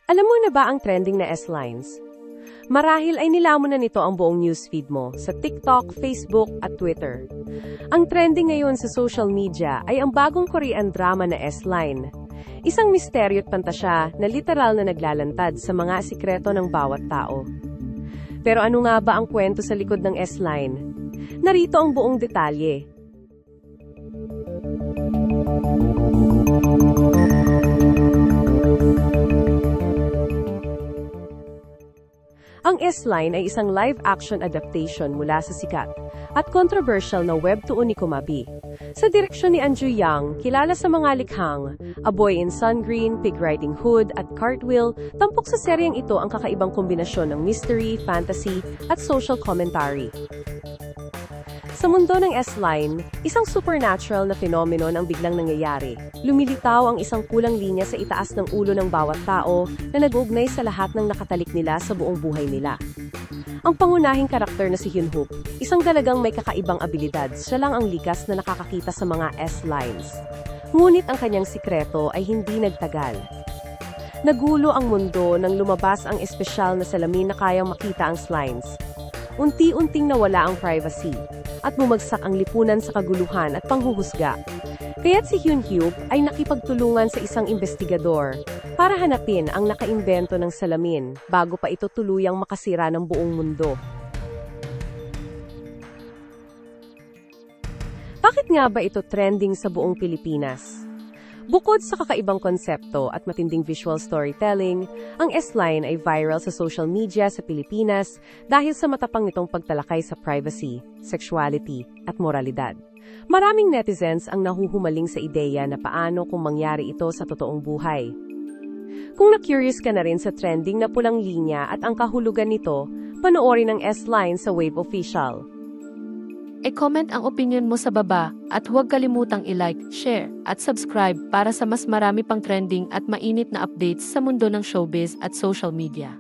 Alam mo na ba ang trending na S-lines? Marahil ay nilamon na nito ang buong newsfeed mo sa TikTok, Facebook at Twitter. Ang trending ngayon sa social media ay ang bagong Korean drama na S-line. Isang misteryo at pantasya na literal na naglalantad sa mga sikreto ng bawat tao. Pero ano nga ba ang kwento sa likod ng S-line? Narito ang buong detalye. Ang S-line ay isang live-action adaptation mula sa sikat at controversial na webtoon ni Kumabi. Sa direksyon ni Anju Yang, kilala sa mga likhang A Boy in Sun Green, Pig Riding Hood at Cartwheel, tampok sa seryeng ito ang kakaibang kombinasyon ng mystery, fantasy at social commentary. Sa mundo ng S-line, isang supernatural na phenomenon ang biglang nangyayari. Lumilitaw ang isang kulang linya sa itaas ng ulo ng bawat tao na nag-uugnay sa lahat ng nakatalik nila sa buong buhay nila. Ang pangunahing karakter na si Hyun-hook, isang dalagang may kakaibang abilidad, siya lang ang likas na nakakakita sa mga S-lines. Ngunit ang kanyang sikreto ay hindi nagtagal. Nagulo ang mundo nang lumabas ang espesyal na salamin na kayang makita ang S-lines. Unti-unting nawala ang privacy at bumagsak ang lipunan sa kaguluhan at panghuhusga. Kaya't si Hyun-hyuk ay nakipagtulungan sa isang investigador para hanapin ang nakaimbento ng salamin bago pa ito tuluyang makasira ng buong mundo. Bakit nga ba ito trending sa buong Pilipinas? Bukod sa kakaibang konsepto at matinding visual storytelling, ang S-line ay viral sa social media sa Pilipinas dahil sa matapang nitong pagtalakay sa privacy, sexuality, at moralidad. Maraming netizens ang nahuhumaling sa ideya na paano kung mangyari ito sa totoong buhay. Kung na-curious ka na rin sa trending na pulang linya at ang kahulugan nito, panoorin ang S-line sa Wave Official. E-comment ang opinion mo sa baba at huwag kalimutang i-like, share, at subscribe para sa mas marami pang trending at mainit na updates sa mundo ng showbiz at social media.